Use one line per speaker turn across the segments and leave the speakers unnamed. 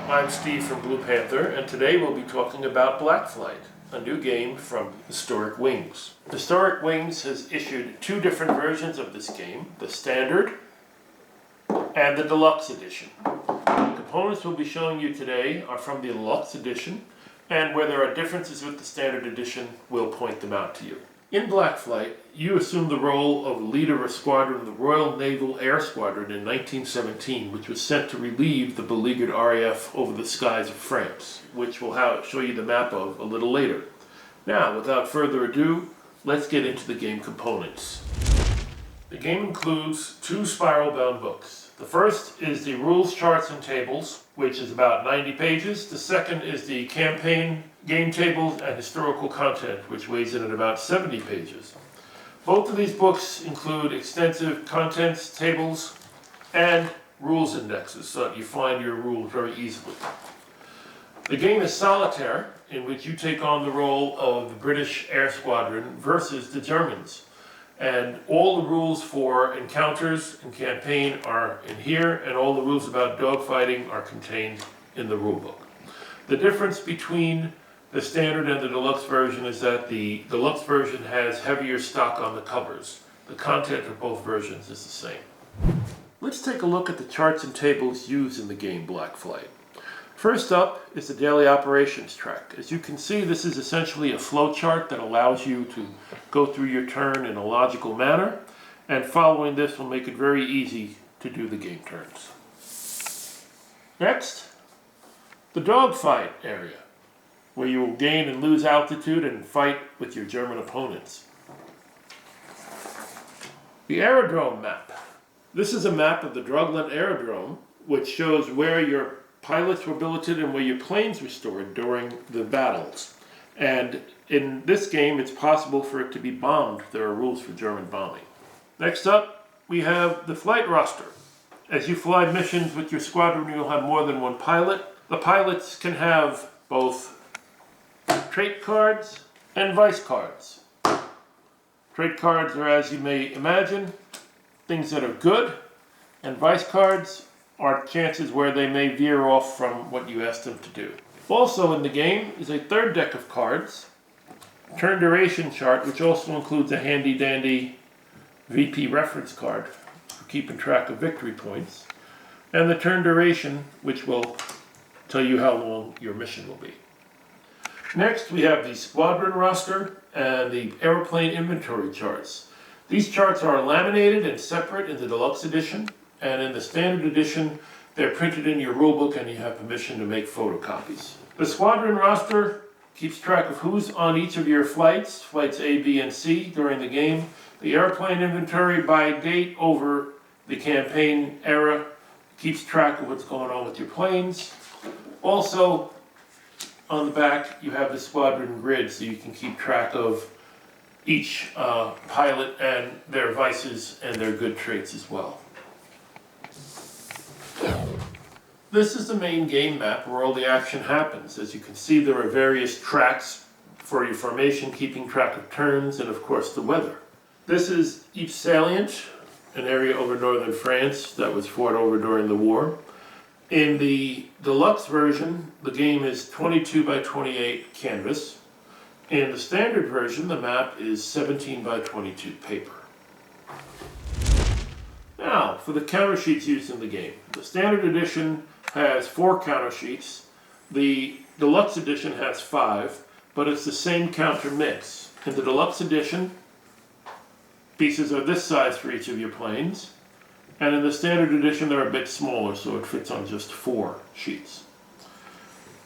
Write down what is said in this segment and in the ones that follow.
I'm Steve from Blue Panther, and today we'll be talking about Black Flight, a new game from Historic Wings. Historic Wings has issued two different versions of this game, the Standard and the Deluxe Edition. The components we'll be showing you today are from the Deluxe Edition, and where there are differences with the Standard Edition, we'll point them out to you. In Black Flight, you assume the role of leader of a squadron of the Royal Naval Air Squadron in 1917, which was sent to relieve the beleaguered RAF over the skies of France, which we'll show you the map of a little later. Now, without further ado, let's get into the game components. The game includes two spiral-bound books. The first is the rules, charts, and tables, which is about 90 pages. The second is the campaign, game tables, and historical content, which weighs in at about 70 pages. Both of these books include extensive contents tables and rules indexes, so that you find your rules very easily. The game is solitaire, in which you take on the role of the British Air Squadron versus the Germans. And all the rules for encounters and campaign are in here, and all the rules about dogfighting are contained in the rulebook. The difference between the Standard and the Deluxe version is that the Deluxe version has heavier stock on the covers. The content of both versions is the same. Let's take a look at the charts and tables used in the game Black Flight. First up is the daily operations track. As you can see, this is essentially a flow chart that allows you to go through your turn in a logical manner, and following this will make it very easy to do the game turns. Next, the dogfight area, where you will gain and lose altitude and fight with your German opponents. The aerodrome map. This is a map of the Drugland Aerodrome, which shows where your pilots were billeted and where your planes were stored during the battles. And in this game, it's possible for it to be bombed. There are rules for German bombing. Next up, we have the flight roster. As you fly missions with your squadron, you'll have more than one pilot. The pilots can have both trait cards and vice cards. Trait cards are, as you may imagine, things that are good, and vice cards are chances where they may veer off from what you asked them to do. Also in the game is a third deck of cards, turn duration chart, which also includes a handy dandy VP reference card for keeping track of victory points, and the turn duration, which will tell you how long your mission will be. Next, we have the squadron roster and the airplane inventory charts. These charts are laminated and separate in the Deluxe Edition, and in the Standard Edition, they're printed in your rulebook and you have permission to make photocopies. The squadron roster keeps track of who's on each of your flights A, B, and C during the game. The airplane inventory by date over the campaign era keeps track of what's going on with your planes. Also, on the back, you have the squadron grid, so you can keep track of each pilot and their vices and their good traits as well. This is the main game map where all the action happens. As you can see, there are various tracks for your formation, keeping track of turns, and of course the weather. This is Ypres Salient, an area over northern France that was fought over during the war. In the Deluxe version, the game is 22 by 28 canvas. In the Standard version, the map is 17 by 22 paper. Now, for the counter sheets used in the game. The Standard Edition has 4 counter sheets. The Deluxe Edition has 5, but it's the same counter mix. In the Deluxe Edition, pieces are this size for each of your planes, and in the Standard Edition they're a bit smaller, so it fits on just 4 sheets.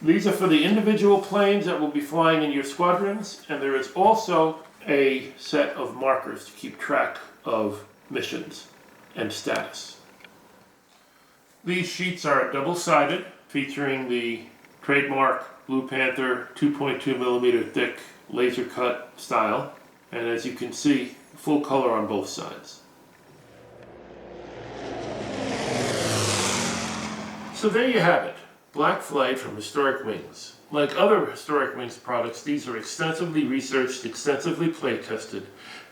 These are for the individual planes that will be flying in your squadrons, and there is also a set of markers to keep track of missions and status. These sheets are double-sided, featuring the trademark Blue Panther 2.2 millimeter thick laser cut style, and as you can see, full color on both sides. So there you have it, Black Flight from Historic Wings. Like other Historic Wings products, these are extensively researched, extensively play tested,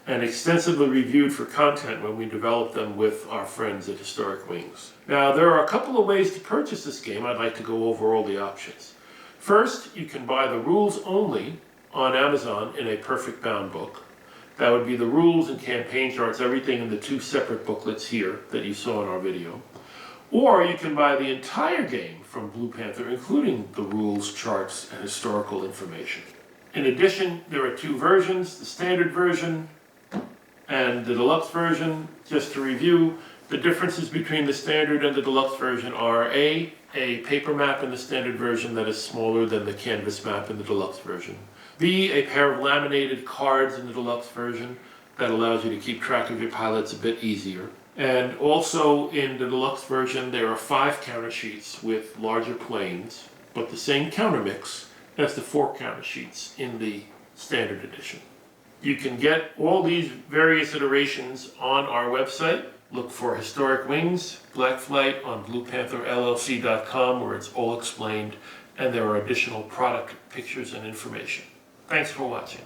and extensively reviewed for content when we developed them with our friends at Historic Wings. Now, there are a couple of ways to purchase this game. I'd like to go over all the options. First, you can buy the rules only on Amazon in a perfect bound book. That would be the rules and campaign charts, everything in the two separate booklets here that you saw in our video. Or you can buy the entire game from Blue Panther, including the rules, charts, and historical information. In addition, there are two versions, the standard version and the deluxe version. Just to review, the differences between the standard and the deluxe version are A paper map in the standard version that is smaller than the canvas map in the deluxe version. B, a pair of laminated cards in the deluxe version that allows you to keep track of your pilots a bit easier. And also in the deluxe version, there are 5 counter sheets with larger planes, but the same counter mix as the 4 counter sheets in the standard edition. You can get all these various iterations on our website. Look for Historic Wings, Black Flight on BluePantherLLC.com, where it's all explained, and there are additional product pictures and information. Thanks for watching.